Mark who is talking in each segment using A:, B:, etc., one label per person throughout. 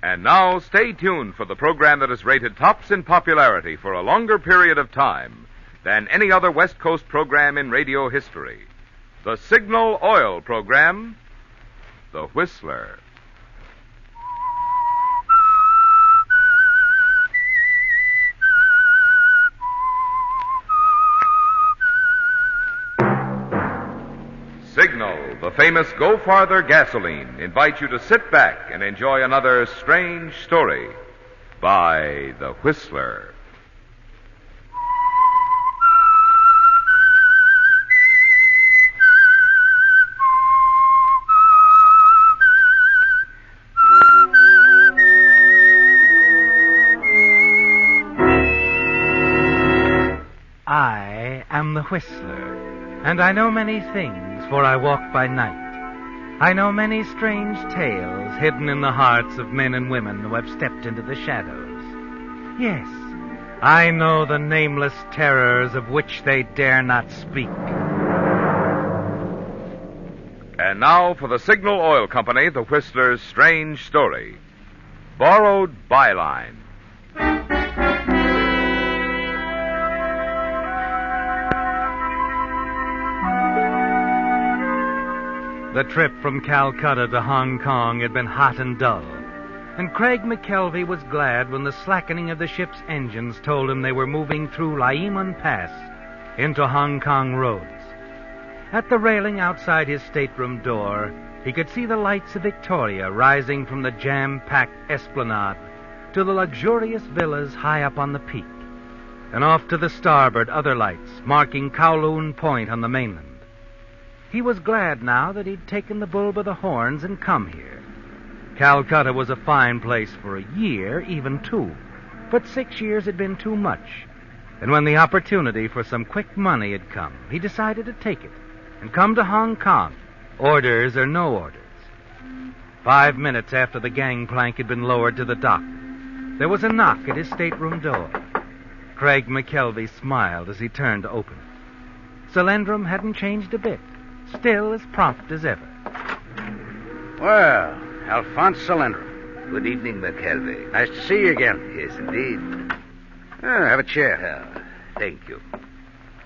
A: And now, stay tuned for the program that is rated tops in popularity for a longer period of time than any other West Coast program in radio history. The Signal Oil program, The Whistler. Signal, the famous Go Farther gasoline, invites you to sit back and enjoy another strange story by The Whistler.
B: I am the Whistler, and I know many things, for I walk by night. I know many strange tales hidden in the hearts of men and women who have stepped into the shadows. Yes, I know the nameless terrors of which they dare not speak.
A: And now for the Signal Oil Company, The Whistler's strange story. Borrowed Byline.
B: The trip from Calcutta to Hong Kong had been hot and dull, and Craig McKelvey was glad when the slackening of the ship's engines told him they were moving through Laiman Pass into Hong Kong roads. At the railing outside his stateroom door, he could see the lights of Victoria rising from the jam-packed esplanade to the luxurious villas high up on the peak, and off to the starboard other lights marking Kowloon Point on the mainland. He was glad now that he'd taken the bull by the horns and come here. Calcutta was a fine place for a year, even 2, but 6 years had been too much. And when the opportunity for some quick money had come, he decided to take it and come to Hong Kong, orders or no orders. 5 minutes after the gangplank had been lowered to the dock, there was a knock at his stateroom door. Craig McKelvey smiled as he turned to open it. Solandrum hadn't changed a bit, still as prompt as ever.
C: Well, Alphonse Solandrum.
D: Good evening, McKelvey.
C: Nice to see you again.
D: Yes, indeed.
C: Have a chair.
D: Thank you.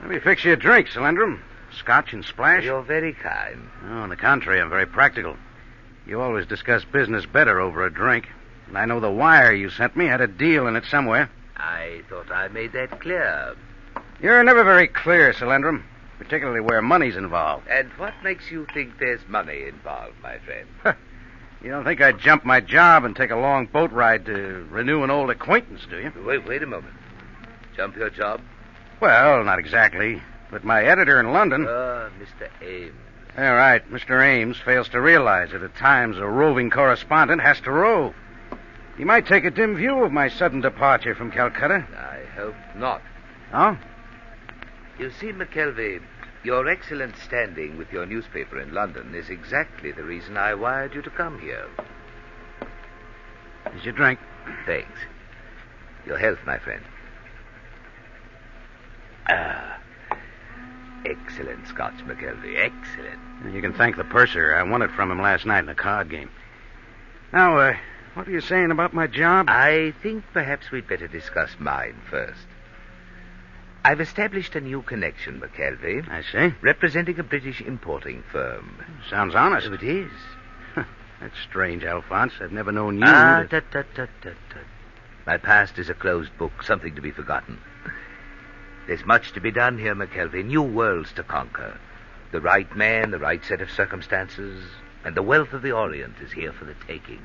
C: Let me fix you a drink, Solandrum. Scotch and splash?
D: You're very kind.
C: Oh, on the contrary, I'm very practical. You always discuss business better over a drink. And I know the wire you sent me had a deal in it somewhere.
D: I thought I made that clear.
C: You're never very clear, Solandrum, particularly where money's involved.
D: And what makes you think there's money involved, my friend?
C: You don't think I'd jump my job and take a long boat ride to renew an old acquaintance, do you?
D: Wait a moment. Jump your job?
C: Well, not exactly. But my editor in London...
D: Mr. Ames.
C: All right, Mr. Ames fails to realize that at times a roving correspondent has to rove. He might take a dim view of my sudden departure from Calcutta.
D: I hope not.
C: Oh?
D: You see, McKelvey, your excellent standing with your newspaper in London is exactly the reason I wired you to come here.
C: Here's your drink.
D: Thanks. Your health, my friend. Excellent Scotch, McKelvey. Excellent.
C: You can thank the purser. I won it from him last night in a card game. Now, what are you saying about my job?
D: I think perhaps we'd better discuss mine first. I've established a new connection, McKelvey.
C: I see.
D: Representing a British importing firm.
C: Sounds honest.
D: Oh, it is.
C: That's strange, Alphonse. I've never known you
D: Tut. My past is a closed book, something to be forgotten. There's much to be done here, McKelvey. New worlds to conquer. The right man, the right set of circumstances, and the wealth of the Orient is here for the taking.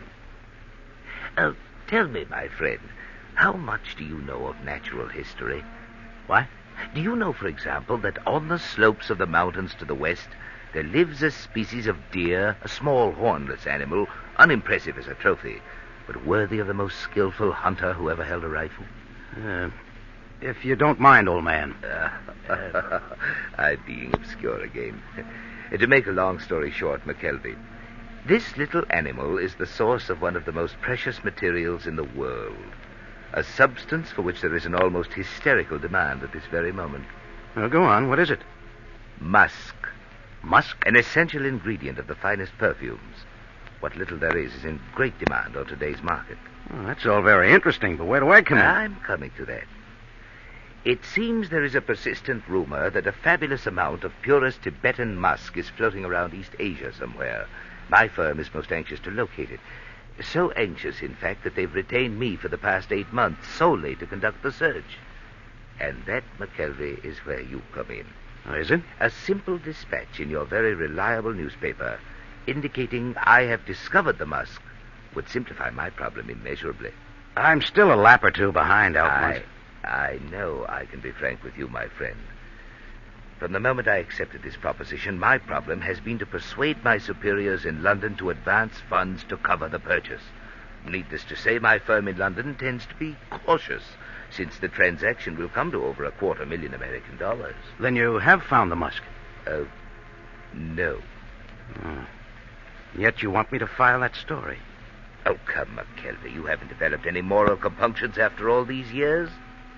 D: Tell me, my friend, how much do you know of natural history?
C: What?
D: Do you know, for example, that on the slopes of the mountains to the west, there lives a species of deer, a small hornless animal, unimpressive as a trophy, but worthy of the most skillful hunter who ever held a rifle?
C: If you don't mind, old man.
D: I'm being obscure again. To make a long story short, McKelvey, this little animal is the source of one of the most precious materials in the world. A substance for which there is an almost hysterical demand at this very moment.
C: Well, go on. What is it?
D: Musk.
C: Musk?
D: An essential ingredient of the finest perfumes. What little there is in great demand on today's market.
C: Well, that's all very interesting, but where do I come in?
D: I'm coming to that. It seems there is a persistent rumor that a fabulous amount of purest Tibetan musk is floating around East Asia somewhere. My firm is most anxious to locate it. So anxious, in fact, that they've retained me for the past 8 months solely to conduct the search. And that, McKelvey, is where you come in.
C: Oh, is it?
D: A simple dispatch in your very reliable newspaper indicating I have discovered the musk would simplify my problem immeasurably.
C: I'm still a lap or two behind, Alphonse.
D: I know I can be frank with you, my friend. From the moment I accepted this proposition, my problem has been to persuade my superiors in London to advance funds to cover the purchase. Needless to say, my firm in London tends to be cautious, since the transaction will come to over $250,000 American.
C: Then you have found the musk?
D: No.
C: Oh. Yet you want me to file that story?
D: Oh, come, McKelvey, you haven't developed any moral compunctions after all these years?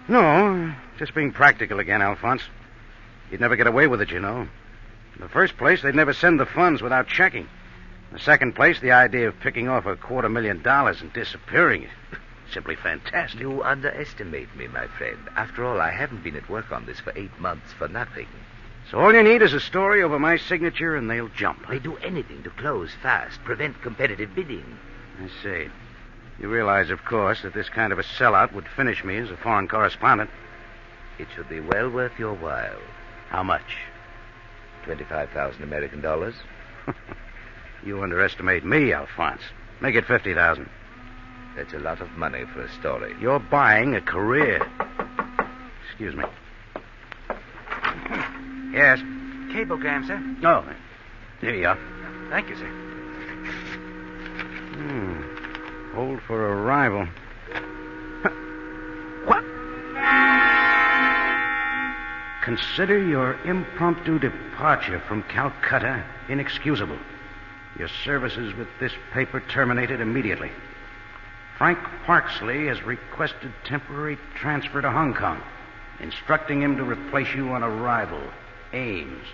C: No, just being practical again, Alphonse. You'd never get away with it, you know. In the first place, they'd never send the funds without checking. In the second place, the idea of picking off $250,000 and disappearing it. Simply fantastic.
D: You underestimate me, my friend. After all, I haven't been at work on this for 8 months for nothing.
C: So all you need is a story over my signature and they'll jump.
D: They do anything to close fast, prevent competitive bidding.
C: I see. You realize, of course, that this kind of a sellout would finish me as a foreign correspondent.
D: It should be well worth your while.
C: How much?
D: 25,000 American.
C: You underestimate me, Alphonse. Make it 50,000.
D: That's a lot of money for a story.
C: You're buying a career. Excuse me. Yes.
B: Cablegram, sir.
C: Oh, here you are.
B: Thank you, sir.
C: Hold for arrival. What? Consider your impromptu departure from Calcutta inexcusable. Your services with this paper terminated immediately. Frank Parksley has requested temporary transfer to Hong Kong, instructing him to replace you on arrival. Ames.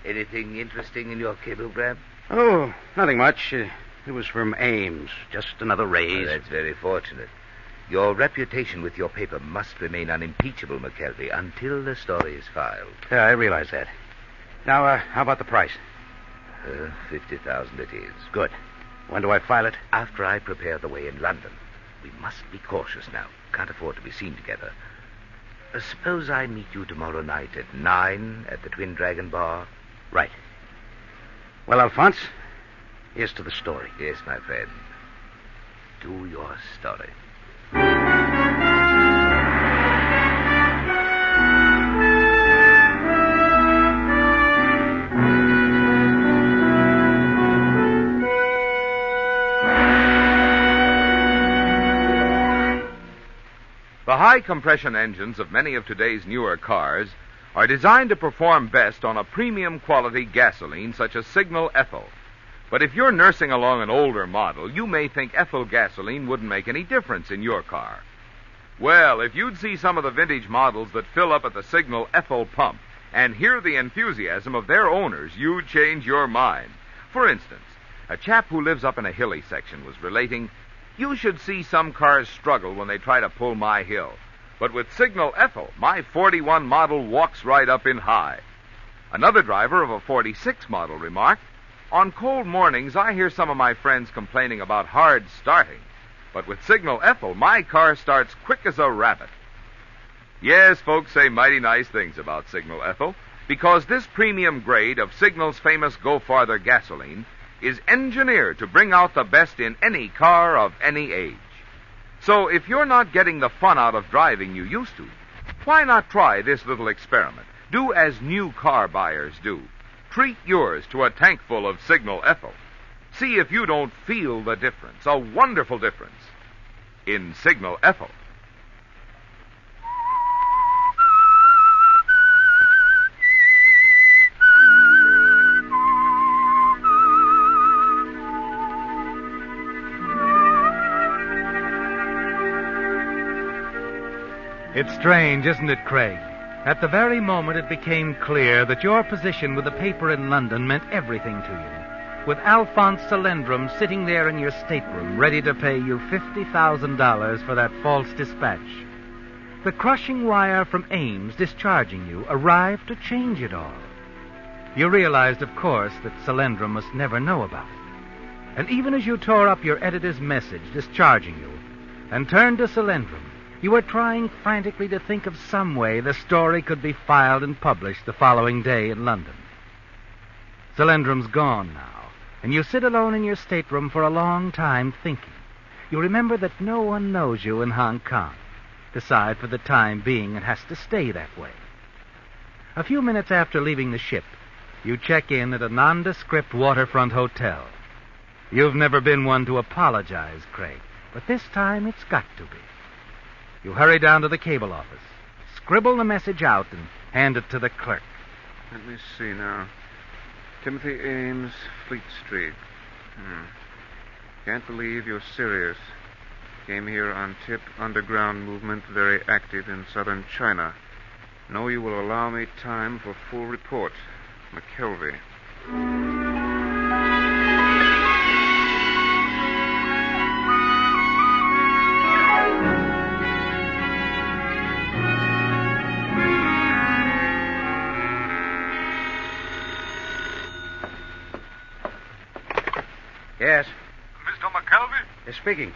D: Anything interesting in your cablegram?
C: Oh, nothing much. It was from Ames. Just another raise.
D: That's very fortunate. Your reputation with your paper must remain unimpeachable, McKelvey, until the story is filed.
C: Yeah, I realize that. Now, how about the price?
D: 50,000 it is.
C: Good. When do I file it?
D: After I prepare the way in London. We must be cautious now. Can't afford to be seen together. Suppose I meet you tomorrow night at 9 at the Twin Dragon Bar?
C: Right. Well, Alphonse, here's to the story.
D: Yes, my friend. To your story.
A: The high-compression engines of many of today's newer cars are designed to perform best on a premium-quality gasoline such as Signal Ethyl. But if you're nursing along an older model, you may think ethyl gasoline wouldn't make any difference in your car. Well, if you'd see some of the vintage models that fill up at the Signal Ethyl pump and hear the enthusiasm of their owners, you'd change your mind. For instance, a chap who lives up in a hilly section was relating, "You should see some cars struggle when they try to pull my hill. But with Signal Ethyl, my 41 model walks right up in high." Another driver of a 46 model remarked, "On cold mornings, I hear some of my friends complaining about hard starting. But with Signal Ethyl, my car starts quick as a rabbit." Yes, folks say mighty nice things about Signal Ethyl, because this premium grade of Signal's famous Go Farther gasoline is engineered to bring out the best in any car of any age. So if you're not getting the fun out of driving you used to, why not try this little experiment? Do as new car buyers do. Treat yours to a tankful of Signal Ethyl. See if you don't feel the difference, a wonderful difference, in Signal Ethyl.
B: It's strange, isn't it, Craig? At the very moment it became clear that your position with the paper in London meant everything to you, with Alphonse Salendrum sitting there in your stateroom ready to pay you $50,000 for that false dispatch, the crushing wire from Ames discharging you arrived to change it all. You realized, of course, that Salendrum must never know about it. And even as you tore up your editor's message discharging you and turned to Salendrum, you were trying frantically to think of some way the story could be filed and published the following day in London. Salendrum's gone now, and you sit alone in your stateroom for a long time thinking. You remember that no one knows you in Hong Kong. Decide for the time being it has to stay that way. A few minutes after leaving the ship, you check in at a nondescript waterfront hotel. You've never been one to apologize, Craig, but this time it's got to be. You hurry down to the cable office, scribble the message out, and hand it to the clerk.
E: Let me see now. Timothy Ames, Fleet Street. Can't believe you're serious. Came here on tip, underground movement very active in southern China. Know you will allow me time for full report. McKelvey.
C: Yes?
F: Mr. McKelvey,
C: Yes, speaking.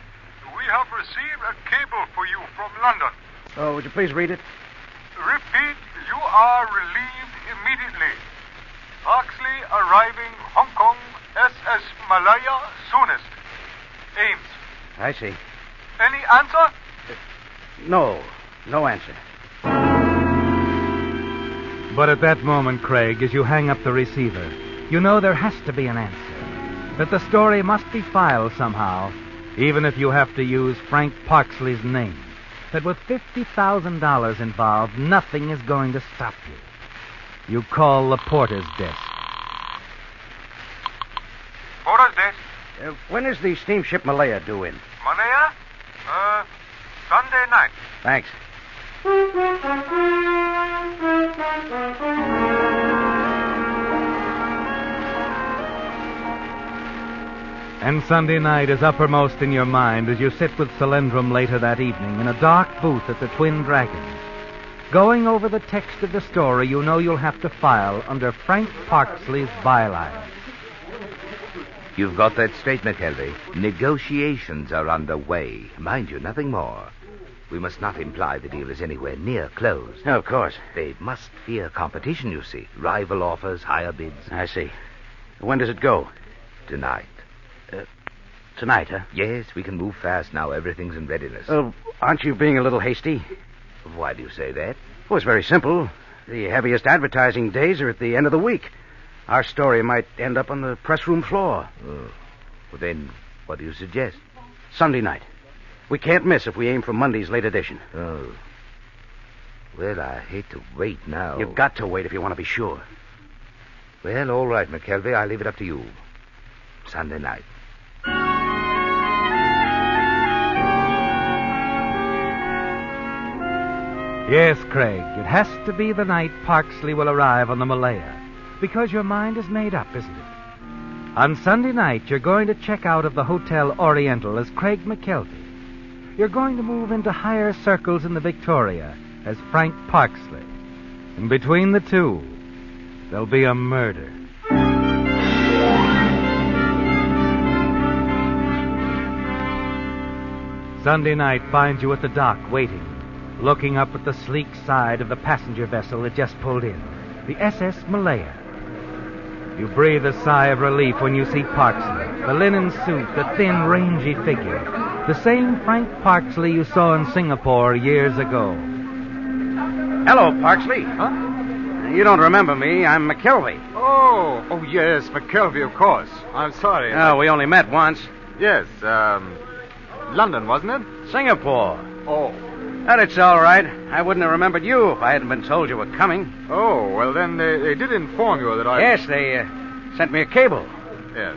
F: we have received a cable for you from London.
C: Oh, would you please read it?
F: Repeat, you are relieved immediately. Oxley arriving Hong Kong, SS Malaya soonest. Ames.
C: I see.
F: Any answer?
C: No answer.
B: But at that moment, Craig, as you hang up the receiver, you know there has to be an answer. That the story must be filed somehow, even if you have to use Frank Parksley's name. That with $50,000 involved, nothing is going to stop you. You call the porter's desk.
F: Porter's desk.
C: When is the steamship Malaya due in?
F: Malaya? Sunday night.
C: Thanks.
B: And Sunday night is uppermost in your mind as you sit with Salendrum later that evening in a dark booth at the Twin Dragons. Going over the text of the story you know you'll have to file under Frank Parksley's Byline.
D: You've got that straight, McKelvey. Negotiations are underway. Mind you, nothing more. We must not imply the deal is anywhere near closed.
C: Of course.
D: They must fear competition, you see. Rival offers, higher bids.
C: I see. When does it go?
D: Tonight.
C: Tonight, huh?
D: Yes, we can move fast now. Everything's in readiness.
C: Aren't you being a little hasty?
D: Why do you say that?
C: Well, it's very simple. The heaviest advertising days are at the end of the week. Our story might end up on the press room floor.
D: Oh. Well, then, what do you suggest?
C: Sunday night. We can't miss if we aim for Monday's late edition.
D: Oh. Well, I hate to wait now.
C: You've got to wait if you want to be sure.
D: Well, all right, McKelvey. I'll leave it up to you. Sunday night.
B: Yes, Craig, it has to be the night Parksley will arrive on the Malaya, because your mind is made up, isn't it? On Sunday night, you're going to check out of the Hotel Oriental as Craig McKelvey. You're going to move into higher circles in the Victoria as Frank Parksley. And between the two, there'll be a murder. Sunday night finds you at the dock waiting, looking up at the sleek side of the passenger vessel that just pulled in, the SS Malaya. You breathe a sigh of relief when you see Parksley, the linen suit, the thin, rangy figure, the same Frank Parksley you saw in Singapore years ago.
C: Hello, Parksley.
F: Huh?
C: You don't remember me. I'm McKelvey.
F: Oh, yes, McKelvey, of course. I'm sorry.
C: Oh, we only met once.
F: Yes, London, wasn't it?
C: Singapore.
F: Oh.
C: But it's all right. I wouldn't have remembered you if I hadn't been told you were coming.
F: Oh, well, then they did inform you that I...
C: Yes, they sent me a cable.
F: Yes.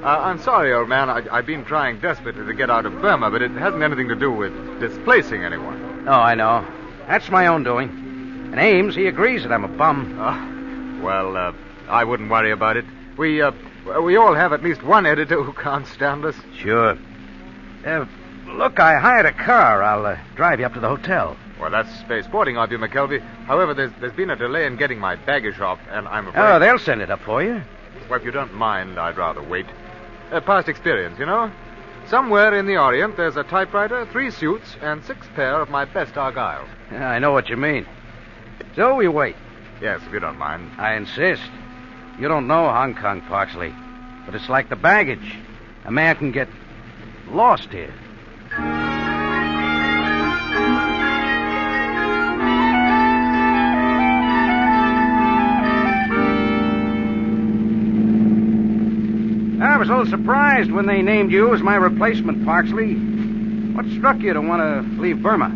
F: I'm sorry, old man. I've been trying desperately to get out of Burma, but it hasn't anything to do with displacing anyone.
C: Oh, I know. That's my own doing. And Ames, he agrees that I'm a bum.
F: Well, I wouldn't worry about it. We all have at least one editor who can't stand us.
C: Sure. Look, I hired a car. I'll drive you up to the hotel.
F: Well, that's space sporting of you, McKelvey. However, there's been a delay in getting my baggage off, and I'm afraid...
C: Oh, they'll send it up for you.
F: Well, if you don't mind, I'd rather wait. Past experience, you know? Somewhere in the Orient, there's a typewriter, 3 suits, and 6 pair of my best Argyles.
C: Yeah, I know what you mean. So we wait.
F: Yes, if you don't mind.
C: I insist. You don't know Hong Kong, Parksley, but it's like the baggage. A man can get lost here. I was a little surprised when they named you as my replacement, Parksley. What struck you to want to leave Burma?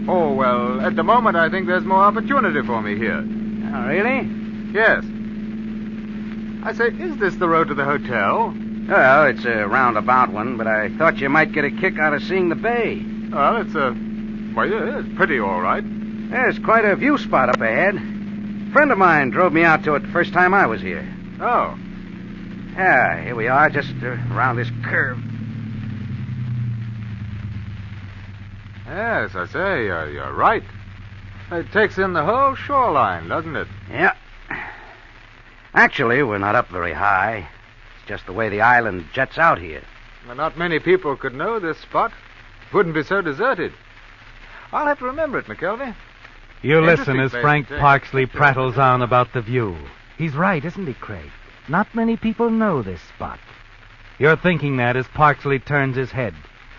F: Oh, well, at the moment, I think there's more opportunity for me here.
C: Oh, really?
F: Yes. I say, is this the road to the hotel?
C: Well, it's a roundabout one, but I thought you might get a kick out of seeing the bay.
F: Well, yeah, it's pretty all right.
C: There's quite a view spot up ahead. A friend of mine drove me out to it the first time I was here.
F: Oh.
C: Yeah, here we are, just around this curve.
F: Yes, I say, you're right. It takes in the whole shoreline, doesn't it?
C: Yeah. Actually, we're not up very high. It's just the way the island jets out here.
F: Well, not many people could know this spot. It wouldn't be so deserted. I'll have to remember it, McKelvey.
B: You listen as
F: place
B: Frank
F: to take.
B: Parksley prattles on about the view. He's right, isn't he, Craig? Not many people know this spot. You're thinking that as Parksley turns his head,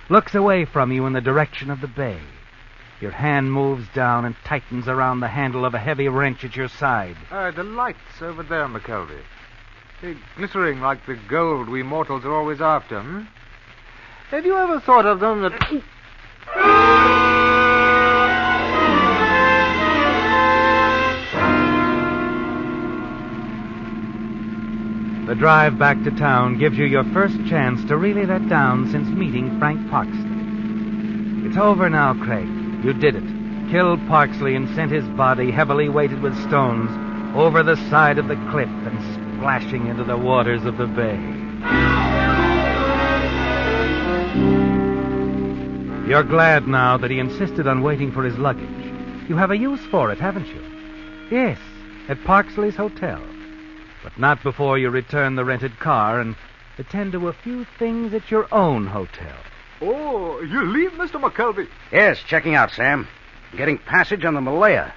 B: looks away from you in the direction of the bay. Your hand moves down and tightens around the handle of a heavy wrench at your side.
F: The lights over there, McKelvey. They're glittering like the gold we mortals are always after, hmm? Have you ever thought of them that...
B: The drive back to town gives you your first chance to really let down since meeting Frank Parksley. It's over now, Craig. You did it. Killed Parksley and sent his body, heavily weighted with stones, over the side of the cliff and splashing into the waters of the bay. You're glad now that he insisted on waiting for his luggage. You have a use for it, haven't you? Yes, at Parksley's hotel. But not before you return the rented car and attend to a few things at your own hotel.
F: Oh, you leave, Mr. McKelvey?
C: Yes, checking out, Sam. Getting passage on the Malaya.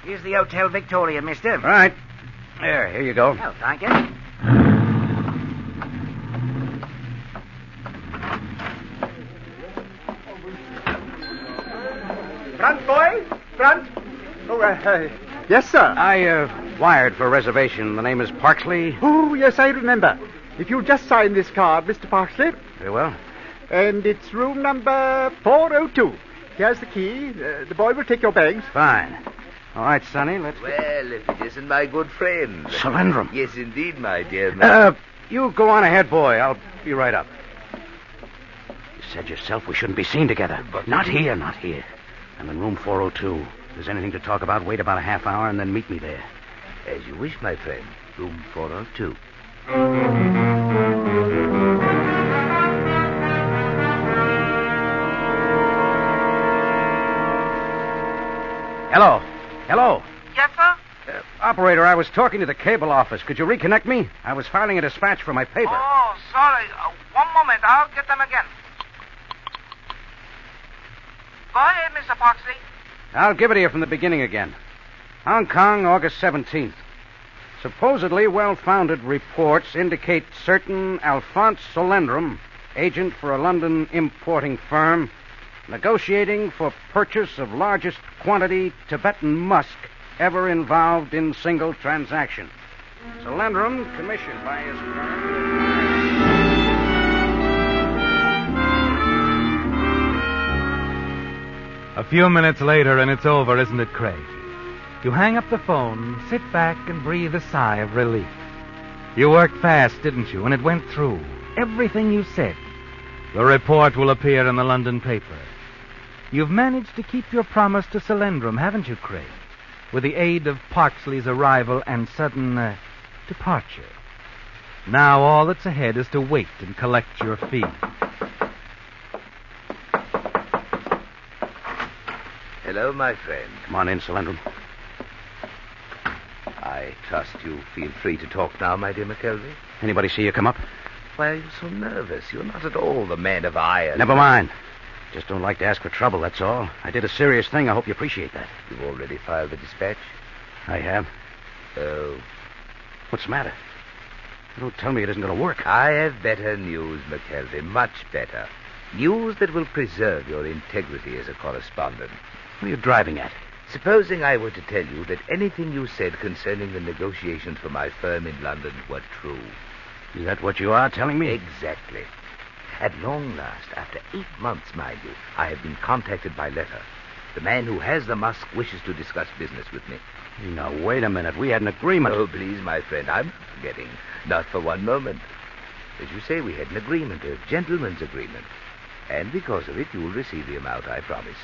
G: Here's the Hotel Victoria, mister.
C: All right. There, here you go.
G: Oh, thank you.
H: Front, boy? Front? Oh, yes, sir.
C: I wired for a reservation. The name is Parksley.
H: Oh, yes, I remember. If you'll just sign this card, Mr. Parksley.
C: Very well.
H: And it's room number 402. Here's the key. The boy will take your bags.
C: Fine. All right, Sonny, let's...
D: Well, if it isn't my good friend.
C: Solendrum.
D: Yes, indeed, my dear man.
C: You go on ahead, boy. I'll be right up. You said yourself we shouldn't be seen together.
D: But
C: not here, not here. I'm in room 402. If there's anything to talk about, wait about a half hour and then meet me there.
D: As you wish, my friend. Room 402.
C: Hello. Hello.
I: Yes, sir?
C: Operator, I was talking to the cable office. Could you reconnect me? I was filing a dispatch for my paper.
I: Oh, sorry. One moment. I'll get them again. Go ahead, Mr. Parksley.
C: I'll give it to you from the beginning again. Hong Kong, August 17th. Supposedly well-founded reports indicate certain Alphonse Solendrum, agent for a London importing firm, negotiating for purchase of largest quantity Tibetan musk ever involved in single transaction. Solendrum, commissioned by his firm...
B: A few minutes later, and it's over, isn't it, Craig? You hang up the phone, sit back, and breathe a sigh of relief. You worked fast, didn't you? And it went through. Everything you said. The report will appear in the London paper. You've managed to keep your promise to Solandrum, haven't you, Craig? With the aid of Parksley's arrival and sudden departure. Now all that's ahead is to wait and collect your fee.
D: Hello, my friend.
C: Come on in, Solandrum.
D: I trust you feel free to talk now, my dear McKelvey.
C: Anybody see you come up?
D: Why are you so nervous? You're not at all the man of iron.
C: Never mind. Just don't like to ask for trouble, that's all. I did a serious thing. I hope you appreciate that.
D: You've already filed the dispatch?
C: I have.
D: Oh.
C: What's the matter? Don't tell me it isn't going to work.
D: I have better news, McKelvey. Much better. News that will preserve your integrity as a correspondent.
C: What are you driving at?
D: Supposing I were to tell you that anything you said concerning the negotiations for my firm in London were true.
C: Is that what you are telling me?
D: Exactly. At long last, after 8 months, mind you, I have been contacted by letter. The man who has the musk wishes to discuss business with me.
C: Now, wait a minute. We had an agreement.
D: Oh, please, my friend, I'm not forgetting. Not for one moment. As you say, we had an agreement, a gentleman's agreement. And because of it, you will receive the amount I promised.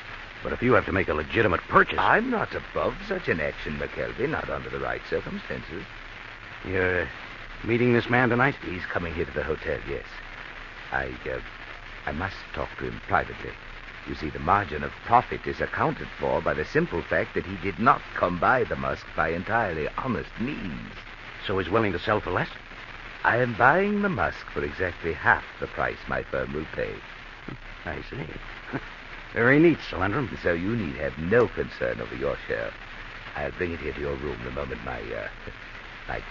C: But if you have to make a legitimate purchase...
D: I'm not above such an action, McKelvey, not under the right circumstances.
C: You're meeting this man tonight?
D: He's coming here to the hotel, yes. I must talk to him privately. You see, the margin of profit is accounted for by the simple fact that he did not come by the musk by entirely honest means.
C: So he's willing to sell for less?
D: I am buying the musk for exactly half the price my firm will pay.
C: I see. Very neat, Solandrum.
D: So you need have no concern over your share. I'll bring it here to your room the moment my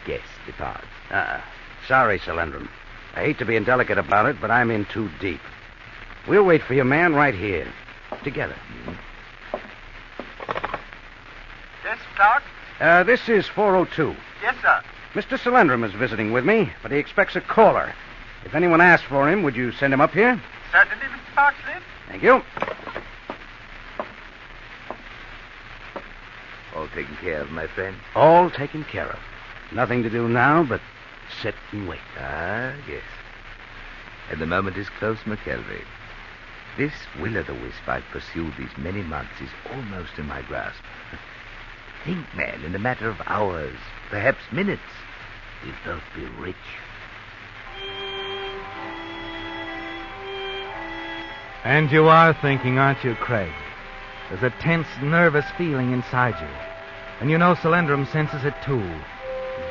D: guest departs.
C: Sorry, Solandrum. I hate to be indelicate about it, but I'm in too deep. We'll wait for your man right here. Together.
I: Yes, Clarke?
C: This is 402.
I: Yes, sir.
C: Mr. Solandrum is visiting with me, but he expects a caller. If anyone asks for him, would you send him up here?
I: Certainly, Mr. Parksley.
C: Thank you.
D: All taken care of, my friend?
C: All taken care of. Nothing to do now but sit and wait.
D: Ah, yes. And the moment is close, McKelvey. This will-o'-the-wisp I've pursued these many months is almost in my grasp. Think, man, in a matter of hours, perhaps minutes, we'll both be rich.
B: And you are thinking, aren't you, Craig? There's a tense, nervous feeling inside you. And you know Solandrum senses it, too.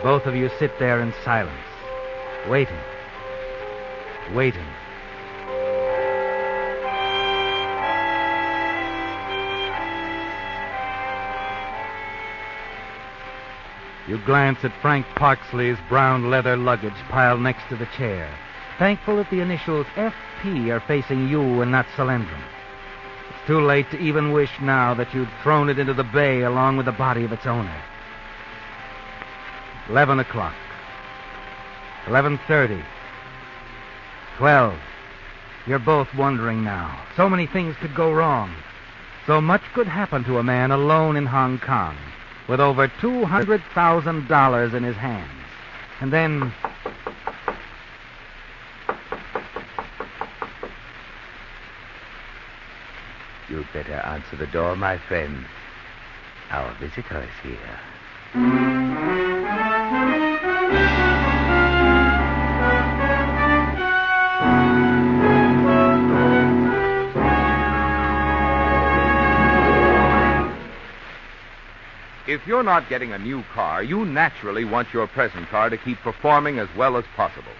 B: Both of you sit there in silence, waiting. Waiting. You glance at Frank Parksley's brown leather luggage piled next to the chair, thankful that the initials FP are facing you and not Solandrum. It's too late to even wish now that you'd thrown it into the bay along with the body of its owner. 11 o'clock. 11:30. 12. You're both wondering now. So many things could go wrong. So much could happen to a man alone in Hong Kong, with over $200,000 in his hands. And then...
D: You'd better answer the door, my friend. Our visitor is here.
A: If you're not getting a new car, you naturally want your present car to keep performing as well as possible.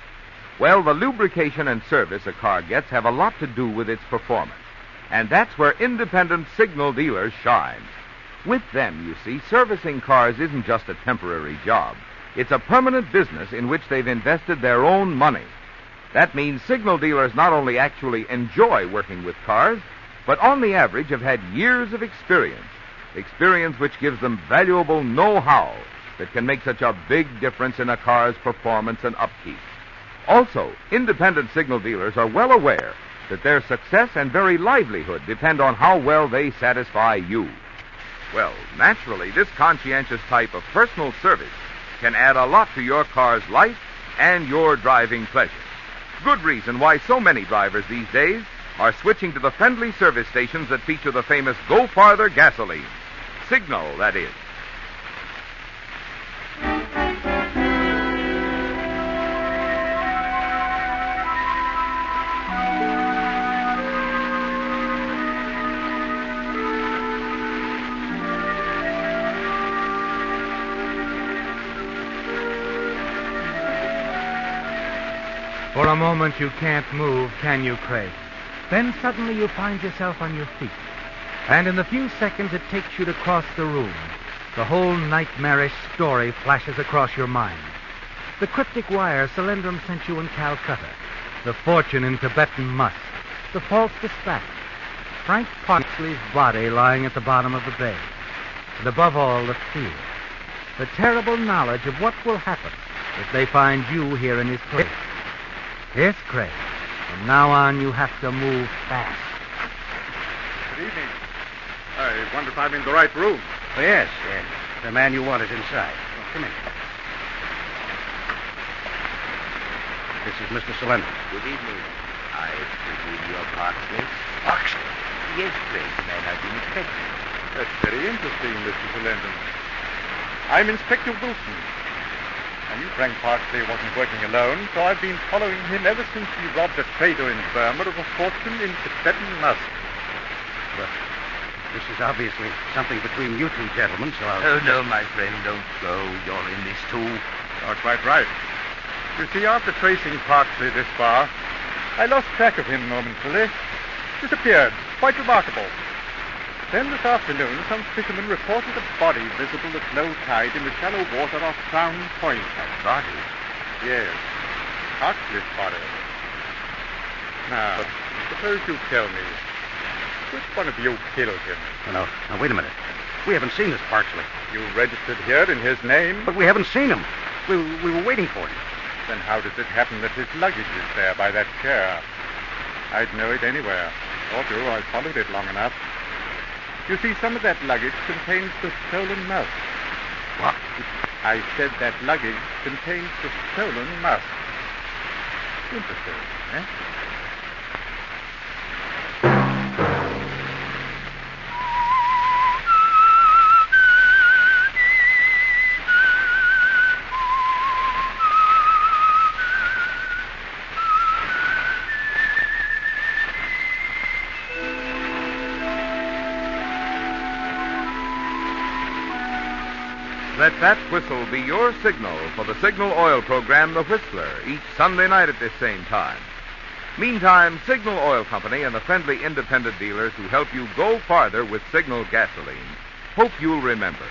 A: Well, the lubrication and service a car gets have a lot to do with its performance. And that's where independent signal dealers shine. With them, you see, servicing cars isn't just a temporary job. It's a permanent business in which they've invested their own money. That means signal dealers not only actually enjoy working with cars, but on the average have had years of experience. Experience which gives them valuable know-how that can make such a big difference in a car's performance and upkeep. Also, independent signal dealers are well aware that their success and very livelihood depend on how well they satisfy you. Well, naturally, this conscientious type of personal service can add a lot to your car's life and your driving pleasure. Good reason why so many drivers these days are switching to the friendly service stations that feature the famous Go Farther gasoline. Signal, that is.
B: For a moment you can't move, can you, Craig? Then suddenly you find yourself on your feet. And in the few seconds it takes you to cross the room, the whole nightmarish story flashes across your mind. The cryptic wire Solyndram sent you in Calcutta, the fortune in Tibetan musk, the false dispatch, Frank Parksley's body lying at the bottom of the bay, and above all, the fear, the terrible knowledge of what will happen if they find you here in his place. Yes, Craig. From now on, you have to move fast.
J: Good evening. I wonder if I'm in the right room.
C: Oh, yes. The man you want is inside. Oh, come in. This is Mr. Solyndram.
D: Good evening. I presume you're Parksley? Parksley? Yes, Craig. Man, I've been expecting.
J: That's very interesting, Mr. Solyndram. I'm Inspector Wilson. I knew Frank Parksley wasn't working alone, so I've been following him ever since he robbed a trader in Burma of a fortune in Tibetan musk.
C: Well, this is obviously something between you two gentlemen, so I'll...
D: Oh, no, my friend, don't go. You're in this, too.
J: You're quite right. You see, after tracing Parksley this far, I lost track of him momentarily. Disappeared. Quite remarkable. Then this afternoon, some fishermen reported a body visible at low tide in the shallow water off Crown Point.
D: A body?
J: Yes. Parksley's body. Now, suppose you tell me, which one of you killed him?
C: No, wait a minute. We haven't seen this Parksley.
J: You registered here in his name?
C: But we haven't seen him. We were waiting for him.
J: Then how does it happen that his luggage is there by that chair? I'd know it anywhere. Ought to. I followed it long enough. You see, some of that luggage contains the stolen musk.
C: What?
J: I said that luggage contains the stolen musk. Interesting, eh?
A: Let that whistle be your signal for the Signal Oil program, The Whistler, each Sunday night at this same time. Meantime, Signal Oil Company and the friendly independent dealers who help you go farther with Signal gasoline hope you'll remember.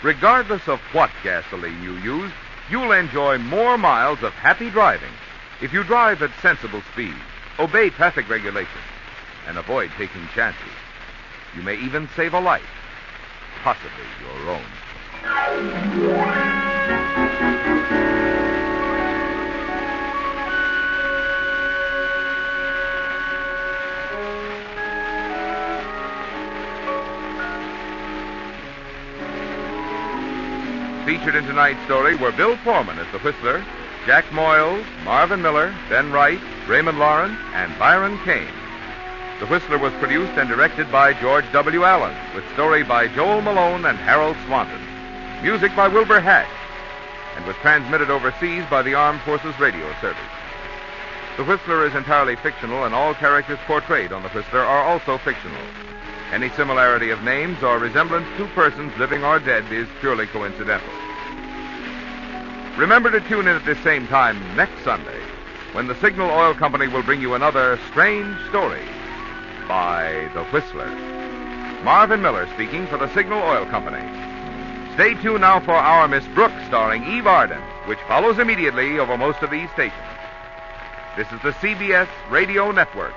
A: Regardless of what gasoline you use, you'll enjoy more miles of happy driving if you drive at sensible speeds, obey traffic regulations, and avoid taking chances. You may even save a life, possibly your own. Featured in tonight's story were Bill Forman as the Whistler, Jack Moyles, Marvin Miller, Ben Wright, Raymond Lawrence, and Byron Kane. The Whistler was produced and directed by George W. Allen, with story by Joel Malone and Harold Swanton. Music by Wilbur Hatch, and was transmitted overseas by the Armed Forces Radio Service. The Whistler is entirely fictional, and all characters portrayed on The Whistler are also fictional. Any similarity of names or resemblance to persons living or dead is purely coincidental. Remember to tune in at this same time next Sunday, when the Signal Oil Company will bring you another strange story by The Whistler. Marvin Miller speaking for the Signal Oil Company. Stay tuned now for Our Miss Brooks, starring Eve Arden, which follows immediately over most of these stations. This is the CBS Radio Network.